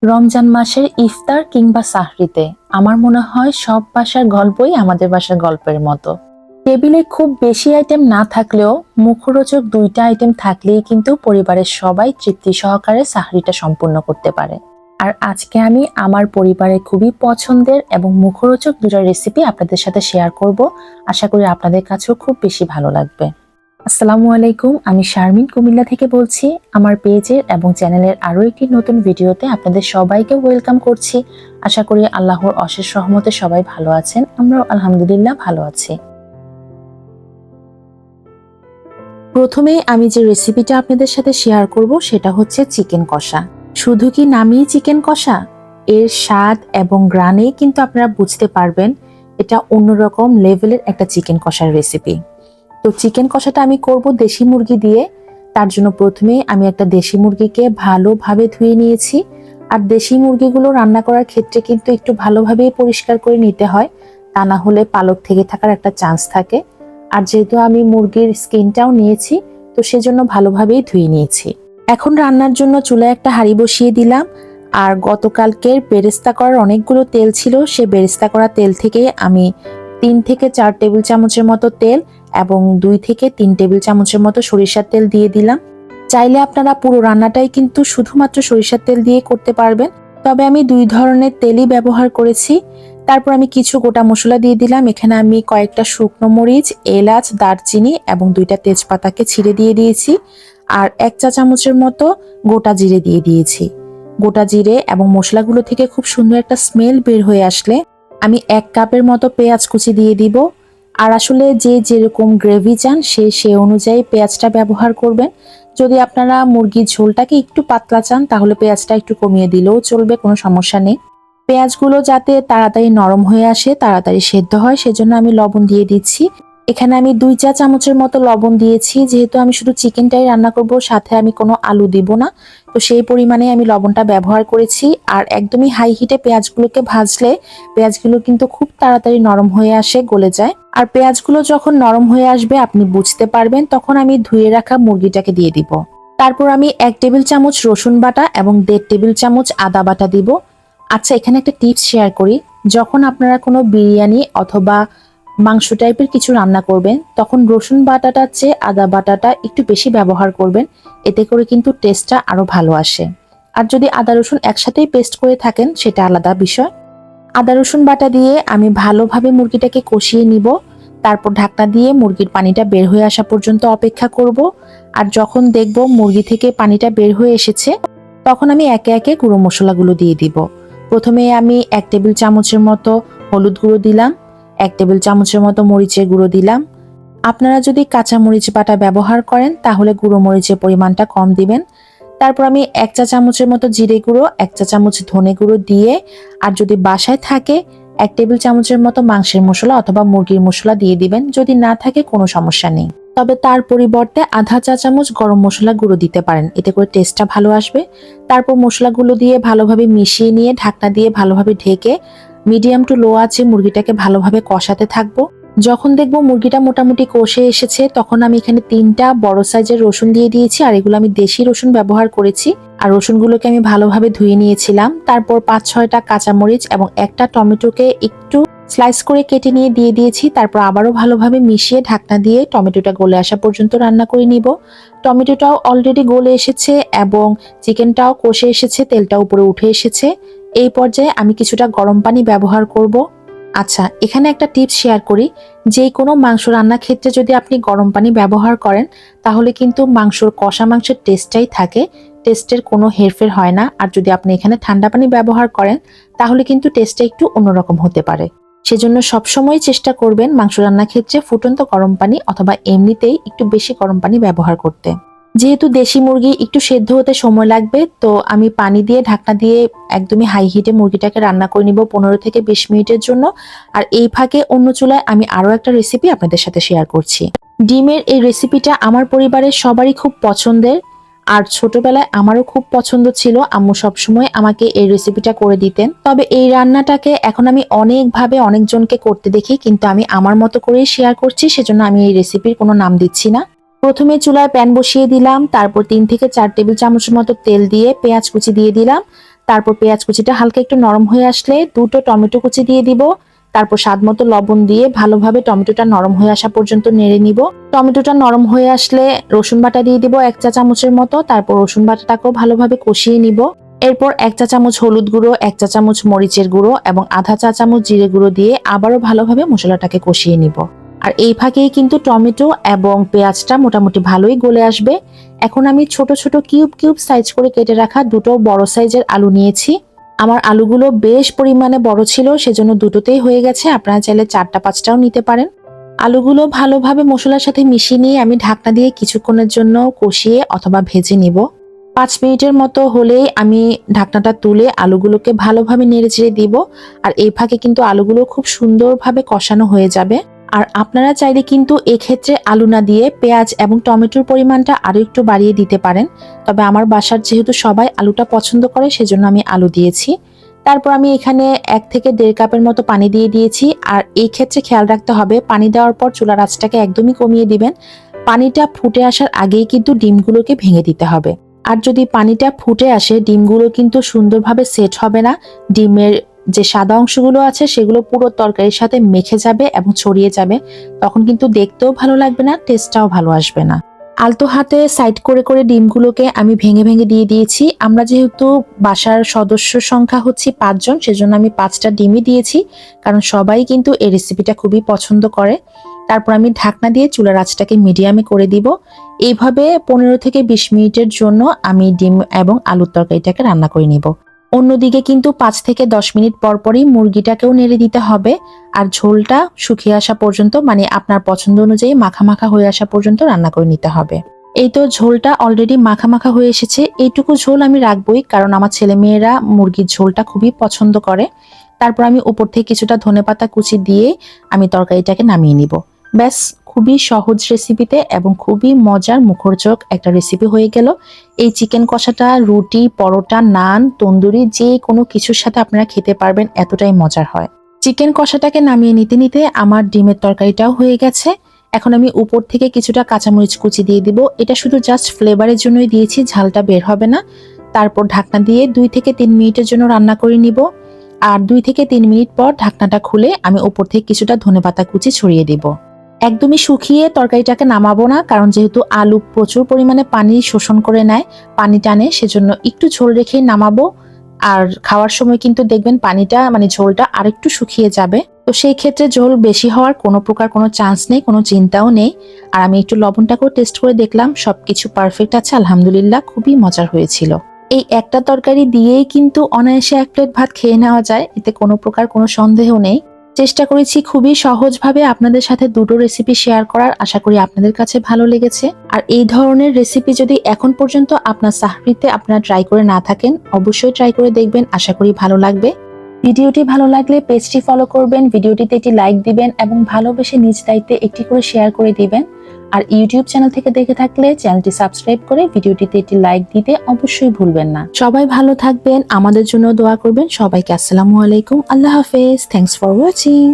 রমজান মাসের ইফতার কিংবা সাহরিতে আমার মনে হয় সব বাসার গল্পই আমাদের বাসার গল্পের মতো। টেবিলে খুব বেশি আইটেম না থাকলেও মুখরোচক দুইটা আইটেম থাকলেই কিন্তু পরিবারের সবাই তৃপ্তি সহকারে সাহরিটা সম্পূর্ণ করতে পারে। আর আজকে আমি আমার পরিবারের খুবই পছন্দের এবং মুখরোচক দুটো রেসিপি আপনাদের সাথে শেয়ার করব। আশা করি আপনাদের কাছেও খুব বেশি ভালো লাগবে। আসসালামু আলাইকুম, আমি শারমিন কুমিল্লা থেকে বলছি। আমার পেজের এবং চ্যানেলের আরো একটি নতুন ভিডিওতে আপনাদের সবাইকে ওয়েলকাম করছি। আশা করি আল্লাহর অশেষ রহমতে সবাই ভালো আছেন, আমরাও আলহামদুলিল্লাহ ভালো আছি। প্রথমেই আমি যে রেসিপিটা আপনাদের সাথে শেয়ার করব সেটা হচ্ছে চিকেন কষা। শুধু কি নামই চিকেন কষা, এর স্বাদ এবং গ্রানে কিন্তু আপনারা বুঝতে পারবেন এটা অন্যরকম লেভেলের একটা চিকেন কষার রেসিপি। তো চিকেন কষাটা আমি করব দেশি মুরগি দিয়ে। তার জন্য প্রথমে আমি একটা দেশি মুরগিকে ভালোভাবে ধুয়ে নিয়েছি। আর দেশি মুরগিগুলো রান্না করার ক্ষেত্রে কিন্তু একটু ভালোভাবে পরিষ্কার করে নিতে হয়, তা না হলে পালক থেকে থাকার একটা চান্স থাকে। আর যেহেতু আমি মুরগির স্কিনটাও নিয়েছি, তো সেজন্য ভালোভাবেই ধুয়ে নিয়েছি। এখন রান্নার জন্য চুলায় একটা হাঁড়ি বসিয়ে দিলাম। আর গতকালকের বেরেস্তা করার অনেকগুলো তেল ছিল, সে বেরেস্তা করা তেল থেকে আমি 3 থেকে 4 টেবিল চামচের মতো তেল এবং 2 থেকে 3 টেবিল চামচের মতো সরিষার তেল দিয়ে দিলাম। চাইলে আপনারা পুরো রান্নাটাই কিন্তু শুধুমাত্র সরিষার তেল দিয়ে করতে পারবেন, তবে আমি 2 ধরনের তেলই ব্যবহার করেছি। তারপর আমি কিছু গোটা মশলা দিয়ে দিলাম। এখানে আমি কয়েকটা শুকনো মরিচ, এলাচ, দারচিনি এবং 2টা তেজপাতাকে ছিঁড়ে দিয়ে দিয়েছি। আর 1 চা চামচের মতো গোটা জিরে দিয়ে দিয়েছি। গোটা জিরে এবং মশলাগুলো থেকে খুব সুন্দর একটা স্মেল বের হয়ে আসলে আমি 1 কাপের মতো পেঁয়াজ কুচি দিয়ে দিব। আর আসলে যে যেরকম গ্রেভি চান সে অনুযায়ী পেঁয়াজটা ব্যবহার করবেন। যদি আপনারা মুরগির ঝোলটাকে একটু পাতলা চান তাহলে পেঁয়াজটা একটু কমিয়ে দিলেও চলবে, কোনো সমস্যা নেই। পেঁয়াজগুলো যাতে তাড়াতাড়ি নরম হয়ে আসে, তাড়াতাড়ি সেদ্ধ হয়, সেজন্য আমি লবণ দিয়ে দিচ্ছি। এখানে আমি 2 চা চামচের মতো লবণ দিয়েছি, যেহেতু আমি শুধু চিকেনটাই রান্না করব, সাথে আমি কোনো আলু দিব না, তো সেই পরিমাণে আমি লবণটা ব্যবহার করেছি। আর একদমই হাই হিটে পেঁয়াজগুলোকে ভাজলে পেঁয়াজগুলো কিন্তু খুব তাড়াতাড়ি নরম হয়ে আসে, গলে যায়। আর পেঁয়াজগুলো যখন নরম হয়ে আসবে আপনি বুঝতে পারবেন, তখন আমি ধুয়ে রাখা মুরগিটাকে দিয়ে দিব। তারপর আমি 1 টেবিল চামচ রসুন বাটা এবং 1.5 টেবিল চামচ আদা বাটা দিব। আচ্ছা, এখানে একটা টিপস শেয়ার করি। যখন আপনারা কোনো বিরিয়ানি অথবা মাংস টাইপের কিছু রান্না করবেন, তখন রসুন বাটাটার চেয়ে আদা বাটাটা একটু বেশি ব্যবহার করবেন, এতে করে কিন্তু টেস্টটা আরো ভালো আসে। আর যদি আদা রসুন একসাথেই পেস্ট করে থাকেন সেটা আলাদা বিষয়। আদা রসুন বাটা দিয়ে আমি ভালোভাবে মুরগিটাকে কষিয়ে নিব। তারপর ঢাকনা দিয়ে মুরগির পানিটা বের হয়ে আসা পর্যন্ত অপেক্ষা করব। আর যখন দেখব মুরগি থেকে পানিটা বের হয়ে এসেছে, তখন আমি একে একে গুঁড়ো মশলাগুলো দিয়ে দিব। প্রথমে আমি 1 টেবিল চামচের মতো হলুদ গুঁড়ো দিলাম, 1 টেবিল চামচের মতো মরিচের গুঁড়ো দিলাম। আপনারা যদি কাঁচা মরিচ বাটা ব্যবহার করেন তাহলে গুঁড়ো মরিচের পরিমাণটা কম দিবেন। তারপর আমি 1 চা চামচের মতো জিরে গুঁড়ো, 1 চা চামচ ধনে গুঁড়ো দিয়ে, আর যদি বাসায় থাকে 1 টেবিল চামচের মতো মাংসের মশলা অথবা মুরগির মশলা দিয়ে দিবেন। যদি না থাকে কোনো সমস্যা নেই, তবে তার পরিবর্তে আধা চা চামচ গরম মশলা গুঁড়ো দিতে পারেন, এতে করে টেস্টটা ভালো আসবে। তারপর মশলাগুলো দিয়ে ভালোভাবে মিশিয়ে নিয়ে ঢাকনা দিয়ে ভালোভাবে ঢেকে মিডিয়াম টু লো আঁচে মুরগিটাকে ভালোভাবে কষাতে থাকবো। যখন দেখবো মুরগিটা মোটামুটি কষে এসেছে, তখন আমি এখানে 3টা বড় সাইজের রসুন দিয়ে দিয়েছি। আর এগুলো আমি দেশি রসুন ব্যবহার করেছি। আর রসুনগুলোকে আমি ভালোভাবে ধুয়ে নিয়েছিলাম। তারপর 5-6টা কাঁচামরিচ এবং একটা টমেটোকে একটু স্লাইস করে কেটে নিয়ে দিয়ে দিয়েছি। তারপর আবারও ভালোভাবে মিশিয়ে ঢাকনা দিয়ে টমেটোটা গলে আসা পর্যন্ত রান্না করে নিব। টমেটোটাও অলরেডি গলে এসেছে এবং চিকেনটাও কষে এসেছে, তেলটা উপরে উঠে এসেছে। এই পর্যায়ে আমি কিছুটা গরম পানি ব্যবহার করব। আচ্ছা, এখানে একটা টিপস শেয়ার করি। যে কোনো মাংস রান্নার ক্ষেত্রে যদি আপনি গরম পানি ব্যবহার করেন তাহলে কিন্তু কষা মাংসের টেস্টটাই থাকে, টেস্টের কোনো হেরফের হয় না। আর যদি আপনি এখানে ঠান্ডা পানি ব্যবহার করেন তাহলে কিন্তু টেস্টটা একটু অন্যরকম হতে পারে। সেজন্য সবসময় চেষ্টা করবেন মাংস রান্নার ক্ষেত্রে ফুটন্ত গরম পানি অথবা এমনিতেই একটু বেশি গরম পানি ব্যবহার করতে। যেহেতু দেশি মুরগি একটু সেদ্ধ হতে সময় লাগবে, তো আমি পানি দিয়ে ঢাকনা দিয়ে একদমই হাই হিটে মুরগিটাকে রান্না করে নিব 15 থেকে 20 মিনিটের জন্য। আর এই ফাঁকে অন্য চুলায় আমি আরো একটা রেসিপি আপনাদের সাথে শেয়ার করছি। ডিমের এই রেসিপিটা আমার পরিবারের সবারই খুব পছন্দের। আর ছোটবেলায় আমারও খুব পছন্দ ছিল, আম্মু সবসময় আমাকে এই রেসিপিটা করে দিতেন। তবে এই রান্নাটাকে এখন আমি অনেকভাবে অনেকজনকে করতে দেখি, কিন্তু আমি আমার মতো করেই শেয়ার করছি, সেজন্য আমি এই রেসিপির কোনো নাম দিচ্ছি না। প্রথমে চুলায় প্যান বসিয়ে দিলাম, তারপর 3 থেকে 4 টেবিল চামচের মতো তেল দিয়ে পেঁয়াজ কুচি দিয়ে দিলাম। তারপর পেঁয়াজ কুচিটা হালকা একটু নরম হয়ে আসলে দুটো টমেটো কুচি দিয়ে দিব। তারপর স্বাদ মতো লবণ দিয়ে ভালোভাবে টমেটোটা নরম হয়ে আসা পর্যন্ত নেড়ে নিব। টমেটোটা নরম হয়ে আসলে রসুন বাটা দিয়ে দিব 1 চা চামচের মতো। তারপর রসুন বাটাটাকেও ভালোভাবে কষিয়ে নিব। এরপর 1 চা চামচ হলুদ গুঁড়ো, 1 চা চামচ মরিচের গুঁড়ো এবং আধা চা চামচ জিরে গুঁড়ো দিয়ে আবারও ভালোভাবে মশলাটাকে কষিয়ে নিব। আর এই ফাঁকেই কিন্তু টমেটো এবং পেঁয়াজটা মোটামুটি ভালোই গলে আসবে। এখন আমি ছোট ছোট কিউব কিউব সাইজ করে কেটে রাখা দুটো বড় সাইজের আলু নিয়েছি। আমার আলুগুলো বেশ পরিমাণে বড় ছিল, সেজন্য দুটোতেই হয়ে গেছে। আপনারা চাইলে 4টা 5টাও নিতে পারেন। আলুগুলো ভালোভাবে মশলার সাথে মিশিয়ে নিয়ে আমি ঢাকনা দিয়ে কিছুক্ষণের জন্য কষিয়ে অথবা ভেজে নিব। 5 মিনিটের মতো হলেই আমি ঢাকনাটা তুলে আলুগুলোকে ভালোভাবে নেড়েচেড়ে দিব। আর এই ফাঁকে কিন্তু আলুগুলো খুব সুন্দরভাবে কষানো হয়ে যাবে। আর আপনারা চাইলে কিন্তু এক্ষেত্রে আলু না দিয়ে পেঁয়াজ এবং টমেটোর পরিমাণটা আরো একটু বাড়িয়ে দিতে পারেন। তবে আমার বাসার যেহেতু সবাই আলুটা পছন্দ করে, সেজন্য আমি আলু দিয়েছি। তারপর আমি এখানে 1 থেকে 1.5 কাপের মতো পানি দিয়ে দিয়েছি। আর এই ক্ষেত্রে খেয়াল রাখতে হবে, পানি দেওয়ার পর চুলার আঁচটাকে একদমই কমিয়ে দিবেন। পানিটা ফুটে আসার আগেই কিন্তু ডিমগুলোকে ভেঙে দিতে হবে। আর যদি পানিটা ফুটে আসে, ডিমগুলো কিন্তু সুন্দরভাবে সেট হবে না। ডিমের যে সাদা অংশগুলো আছে সেগুলো পুরো তরকারির সাথে মেখে যাবে এবং ছড়িয়ে যাবে। তখন কিন্তু দেখতেও ভালো লাগবে না, টেস্টটাও ভালো আসবে না। আলতো হাতে সাইড করে করে ডিমগুলোকে আমি ভেঙে ভেঙে দিয়ে দিয়েছি। আমরা যেহেতু বাসার সদস্য সংখ্যা হচ্ছে 5 জন, সেজন্য আমি 5টা ডিমই দিয়েছি, কারণ সবাই কিন্তু এই রেসিপিটা খুবই পছন্দ করে। তারপর আমি ঢাকনা দিয়ে চুলার আঁচটাকে মিডিয়ামে করে দিব। এইভাবে 15 থেকে 20 মিনিটের জন্য আমি ডিম এবং আলুর তরকারিটাকে রান্না করে নিব। অন্যদিকে কিন্তু 5 থেকে 10 মিনিট পর পরই মুরগিটাকেও নেড়ে দিতে হবে। আর ঝোলটা শুকিয়ে আসা পর্যন্ত, মানে আপনার পছন্দ অনুযায়ী মাখা মাখা হয়ে আসা পর্যন্ত রান্না করে নিতে হবে। এই তো ঝোলটা অলরেডি মাখা মাখা হয়ে এসেছে। এইটুকু ঝোল আমি রাখবই, কারণ আমার ছেলেমেয়েরা মুরগির ঝোলটা খুবই পছন্দ করে। তারপর আমি উপর থেকে কিছুটা ধনেপাতা কুচি দিয়ে আমি তরকারিটাকে নামিয়ে নিব। ব্যাস, খুবই সহজ রেসিপিতে এবং খুবই মজার মুখরোচক একটা রেসিপি হয়ে গেল। এই চিকেন কষাটা রুটি, পরোটা, নান, তন্দুরি যে কোনো কিছুর সাথে আপনারা খেতে পারবেন, এতটাই মজার হয়। চিকেন কষাটাকে নামিয়ে নিতে নিতে আমার ডিমের তরকারিটাও হয়ে গেছে। এখন আমি উপর থেকে কিছুটা কাঁচামরিচ কুচি দিয়ে দিব। এটা শুধু জাস্ট ফ্লেভারের জন্যই দিয়েছি, ঝালটা বের হবে না। তারপর ঢাকনা দিয়ে 2 থেকে 3 মিনিটের জন্য রান্না করে নিব। আর 2 থেকে 3 মিনিট পর ঢাকনাটা খুলে আমি উপর থেকে কিছুটা ধনেপাতা কুচি ছড়িয়ে দিব। একদমই শুকিয়ে তরকারিটাকে নামাবো না, কারণ যেহেতু আলু প্রচুর পরিমাণে পানি শোষণ করে নেয়, পানি টানে, সেজন্য একটু ঝোল রেখেই নামাবো। আর খাওয়ার সময় কিন্তু দেখবেন পানিটা, মানে ঝোলটা আরেকটু শুকিয়ে যাবে। তো সেই ক্ষেত্রে ঝোল বেশি হওয়ার কোনো প্রকার কোনো চান্স নেই, কোনো চিন্তাও নেই। আর আমি একটু লবণটাকেও টেস্ট করে দেখলাম, সবকিছু পারফেক্ট আছে, আলহামদুলিল্লাহ, খুবই মজার হয়েছিল। এই একটা তরকারি দিয়েই কিন্তু অনায়াসে 1 প্লেট ভাত খেয়ে নেওয়া যায়, এতে কোনো প্রকার কোনো সন্দেহ নেই। চেষ্টা করেছি খুবই সহজভাবে আপনাদের সাথে দুটো রেসিপি শেয়ার করার, আশা করি আপনাদের কাছে ভালো লেগেছে। আর এই ধরনের রেসিপি যদি এখন পর্যন্ত আপনার সাহরিতে আপনারা ট্রাই করে না থাকেন, অবশ্যই ট্রাই করে দেখবেন, আশা করি ভালো লাগবে। ভিডিওটি ভালো লাগলে পেজটি ফলো করবেন, ভিডিওটিতে একটি লাইক দিবেন এবং ভালোবেসে নিজ দায়িত্বে একটি করে শেয়ার করে দিবেন। আর ইউটিউব চ্যানেল থেকে দেখে থাকলে চ্যানেলটি সাবস্ক্রাইব করে ভিডিওটিতে একটি লাইক দিতে অবশ্যই ভুলবেন না। সবাই ভালো থাকবেন, আমাদের জন্য দোয়া করবেন। সবাইকে আসসালামু আলাইকুম, আল্লাহ হাফেজ, থ্যাঙ্কস ফর ওয়াচিং।